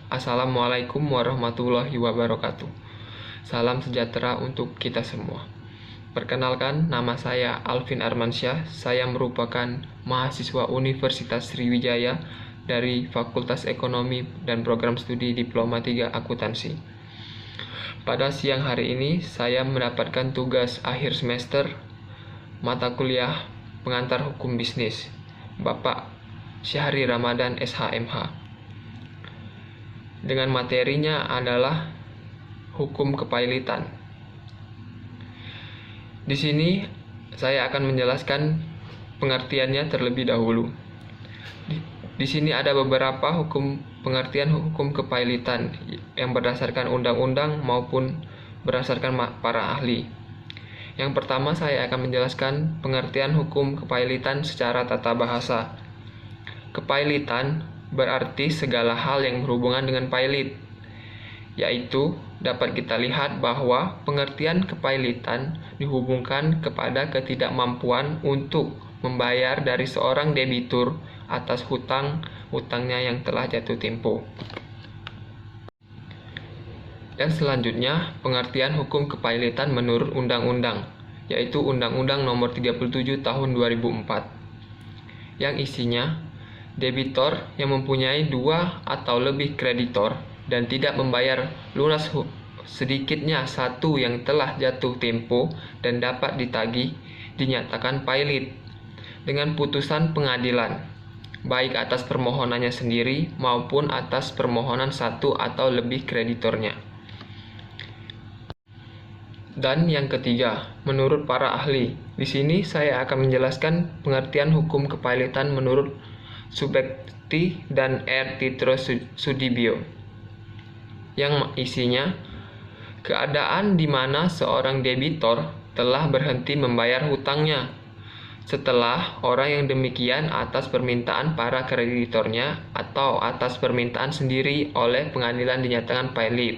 Assalamualaikum warahmatullahi wabarakatuh. Salam sejahtera untuk kita semua. Perkenalkan, nama saya Alvin Armansyah. Saya merupakan mahasiswa Universitas Sriwijaya dari Fakultas Ekonomi dan Program Studi Diploma 3 Akuntansi. Pada siang hari ini, saya mendapatkan tugas akhir semester mata kuliah pengantar hukum bisnis, Bapak Syahri Ramadan SHMH. Dengan materinya adalah hukum kepailitan. Di sini saya akan menjelaskan pengertiannya terlebih dahulu. Di sini ada beberapa pengertian hukum kepailitan yang berdasarkan undang-undang maupun berdasarkan para ahli. Yang pertama, saya akan menjelaskan pengertian hukum kepailitan secara tata bahasa. Kepailitan berarti segala hal yang berhubungan dengan pailit, yaitu dapat kita lihat bahwa pengertian kepailitan dihubungkan kepada ketidakmampuan untuk membayar dari seorang debitur atas hutangnya yang telah jatuh tempo. Dan selanjutnya, pengertian hukum kepailitan menurut undang-undang, yaitu Undang-Undang Nomor 37 Tahun 2004, yang isinya debitor yang mempunyai 2 atau lebih kreditor dan tidak membayar lunas sedikitnya satu yang telah jatuh tempo dan dapat ditagih dinyatakan pailit dengan putusan pengadilan, baik atas permohonannya sendiri maupun atas permohonan satu atau lebih kreditornya. Dan yang ketiga, menurut para ahli, di sini saya akan menjelaskan pengertian hukum kepailitan menurut Subekti dan R. Titro Sudibyo, yang isinya keadaan di mana seorang debitor telah berhenti membayar hutangnya setelah orang yang demikian atas permintaan para kreditornya atau atas permintaan sendiri oleh pengadilan dinyatakan pailit,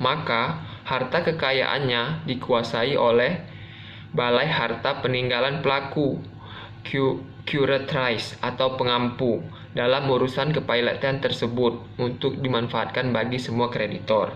maka harta kekayaannya dikuasai oleh Balai Harta Peninggalan Pelaku curatrice atau pengampu dalam urusan kepailitan tersebut untuk dimanfaatkan bagi semua kreditor.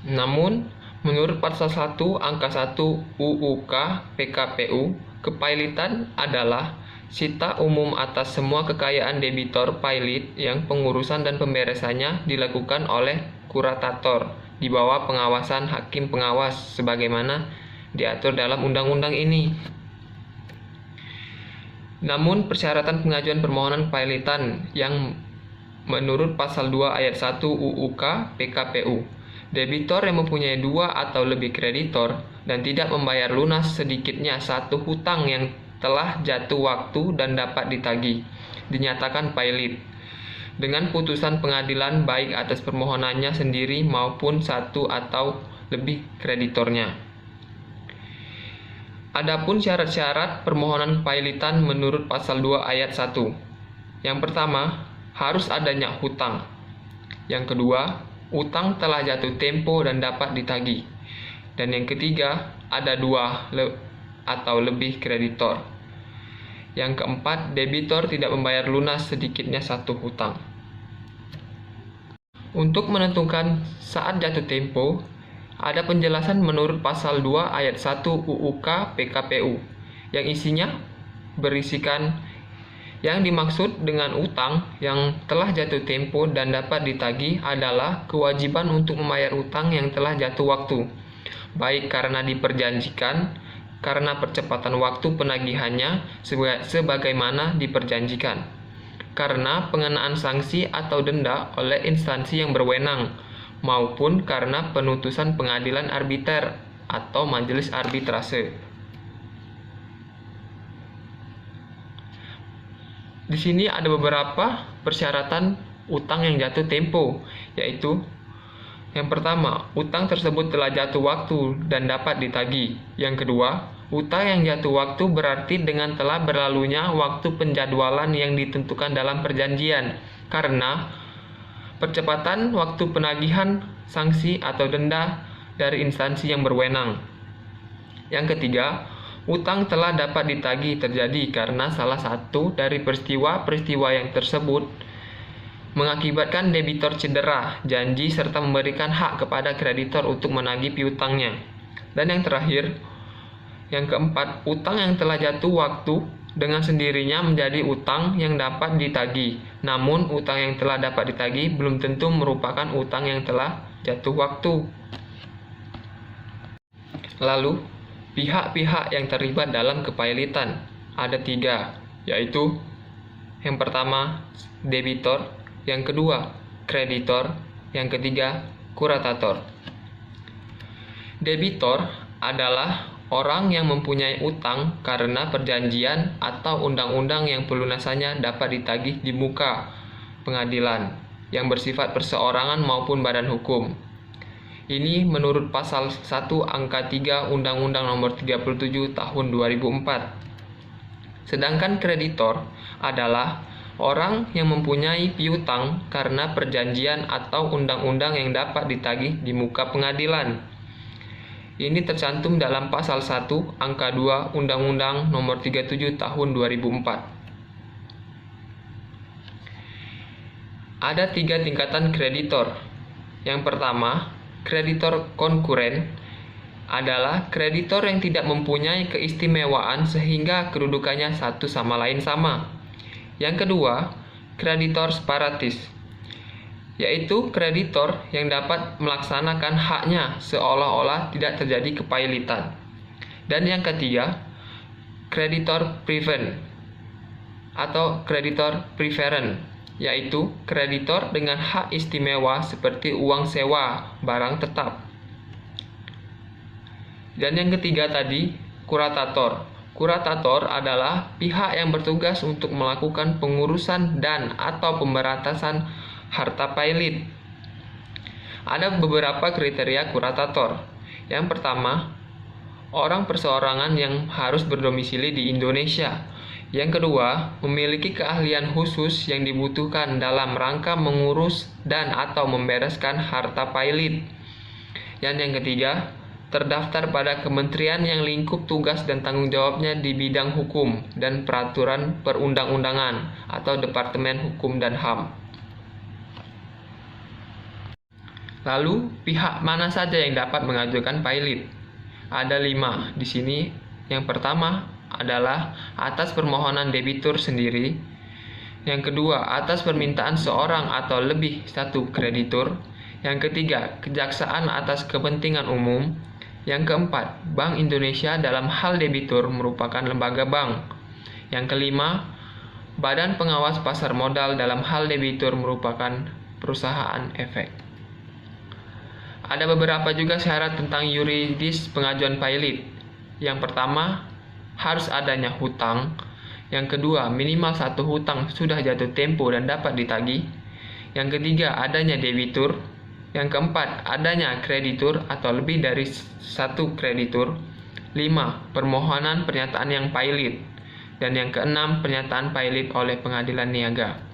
Namun, menurut pasal 1 angka 1 UUK PKPU, kepailitan adalah sita umum atas semua kekayaan debitor pailit yang pengurusan dan pemberesannya dilakukan oleh kuratator di bawah pengawasan hakim pengawas sebagaimana diatur dalam undang-undang ini. Namun, persyaratan pengajuan permohonan kepailitan yang menurut pasal 2 ayat 1 UUK PKPU, debitor yang mempunyai 2 atau lebih kreditor dan tidak membayar lunas sedikitnya satu hutang yang telah jatuh waktu dan dapat ditagih dinyatakan pailit dengan putusan pengadilan baik atas permohonannya sendiri maupun satu atau lebih kreditornya. Adapun syarat-syarat permohonan kepailitan menurut pasal 2 ayat 1. Yang pertama, harus adanya hutang. Yang kedua, hutang telah jatuh tempo dan dapat ditagih. Dan yang ketiga, ada 2 atau lebih kreditor. Yang keempat, debitor tidak membayar lunas sedikitnya satu hutang. Untuk menentukan saat jatuh tempo, ada penjelasan menurut pasal 2 ayat 1 UUK PKPU yang isinya berisikan yang dimaksud dengan utang yang telah jatuh tempo dan dapat ditagih adalah kewajiban untuk membayar utang yang telah jatuh waktu, baik karena diperjanjikan, karena percepatan waktu penagihannya sebagaimana diperjanjikan, karena pengenaan sanksi atau denda oleh instansi yang berwenang, maupun karena penutusan pengadilan arbiter atau majelis arbitrase. Di sini ada beberapa persyaratan utang yang jatuh tempo, yaitu yang pertama, utang tersebut telah jatuh waktu dan dapat ditagih. Yang kedua, utang yang jatuh waktu berarti dengan telah berlalunya waktu penjadwalan yang ditentukan dalam perjanjian, karena percepatan waktu penagihan sanksi atau denda dari instansi yang berwenang. Yang ketiga, utang telah dapat ditagih terjadi karena salah satu dari peristiwa-peristiwa yang tersebut mengakibatkan debitur cedera janji serta memberikan hak kepada kreditor untuk menagih piutangnya. Dan yang terakhir, yang keempat, utang yang telah jatuh waktu dengan sendirinya menjadi utang yang dapat ditagih. Namun, utang yang telah dapat ditagih belum tentu merupakan utang yang telah jatuh waktu. Lalu, pihak-pihak yang terlibat dalam kepailitan ada 3, yaitu yang pertama, debitor, yang kedua, kreditor, yang ketiga, kuratator. Debitor adalah orang yang mempunyai utang karena perjanjian atau undang-undang yang pelunasannya dapat ditagih di muka pengadilan yang bersifat perseorangan maupun badan hukum. Ini menurut pasal 1 angka 3 Undang-Undang Nomor 37 Tahun 2004. Sedangkan kreditor adalah orang yang mempunyai piutang karena perjanjian atau undang-undang yang dapat ditagih di muka pengadilan. Ini tercantum dalam pasal 1 angka 2 Undang-Undang Nomor 37 Tahun 2004. Ada 3 tingkatan kreditor. Yang pertama, kreditor konkuren adalah kreditor yang tidak mempunyai keistimewaan sehingga kedudukannya satu sama lain sama. Yang kedua, kreditor separatis, yaitu kreditor yang dapat melaksanakan haknya seolah-olah tidak terjadi kepailitan. Dan yang ketiga, kreditor prevent atau kreditor preferen, yaitu kreditor dengan hak istimewa seperti uang sewa barang tetap. Dan yang ketiga tadi, kuratator. Kuratator adalah pihak yang bertugas untuk melakukan pengurusan dan atau pemberantasan harta pailit. Ada beberapa kriteria kuratator. Yang pertama, orang perseorangan yang harus berdomisili di Indonesia. Yang kedua, memiliki keahlian khusus yang dibutuhkan dalam rangka mengurus dan atau membereskan harta pailit. Dan yang ketiga, terdaftar pada kementerian yang lingkup tugas dan tanggung jawabnya di bidang hukum dan peraturan perundang-undangan atau Departemen Hukum dan HAM. Lalu, pihak mana saja yang dapat mengajukan pailit? Ada 5 di sini. Yang pertama adalah atas permohonan debitur sendiri. Yang kedua, atas permintaan seorang atau lebih satu kreditur. Yang ketiga, kejaksaan atas kepentingan umum. Yang keempat, Bank Indonesia dalam hal debitur merupakan lembaga bank. Yang kelima, Badan Pengawas Pasar Modal dalam hal debitur merupakan perusahaan efek. Ada beberapa juga syarat tentang yuridis pengajuan pailit. Yang pertama, harus adanya hutang. Yang kedua, minimal 1 hutang sudah jatuh tempo dan dapat ditagih. Yang ketiga, adanya debitur. Yang keempat, adanya kreditur atau lebih dari 1 kreditur. 5. Permohonan pernyataan yang pailit. Dan yang keenam, pernyataan pailit oleh pengadilan niaga.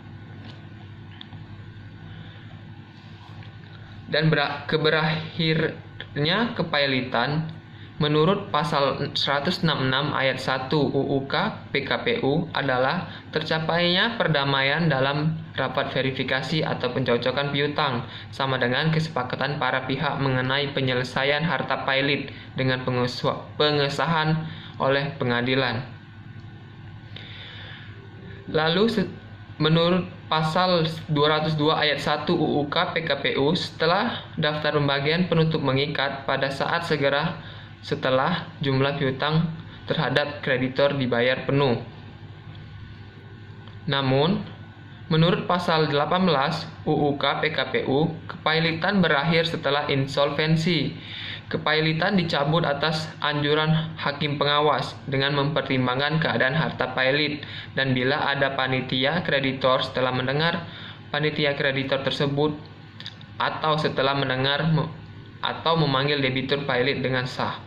Dan keberakhirnya kepailitan menurut pasal 166 ayat 1 UUK PKPU adalah tercapainya perdamaian dalam rapat verifikasi atau pencocokan piutang sama dengan kesepakatan para pihak mengenai penyelesaian harta pailit dengan pengesahan oleh pengadilan. Lalu menurut pasal 202 ayat 1 UUK PKPU, setelah daftar pembagian penutup mengikat pada saat segera setelah jumlah piutang terhadap kreditor dibayar penuh. Namun, menurut pasal 18 UUK PKPU, kepailitan berakhir setelah insolvensi. Kepailitan dicabut atas anjuran hakim pengawas dengan mempertimbangkan keadaan harta pailit dan bila ada panitia kreditor setelah mendengar panitia kreditor tersebut atau setelah mendengar atau memanggil debitur pailit dengan sah.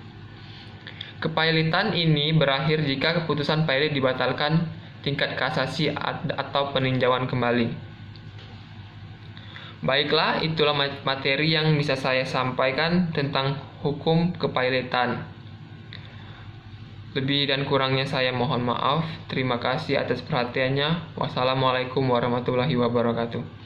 Kepailitan ini berakhir jika keputusan pailit dibatalkan tingkat kasasi atau peninjauan kembali. Baiklah, itulah materi yang bisa saya sampaikan tentang hukum kepailitan. Lebih dan kurangnya saya mohon maaf. Terima kasih atas perhatiannya. Wassalamualaikum warahmatullahi wabarakatuh.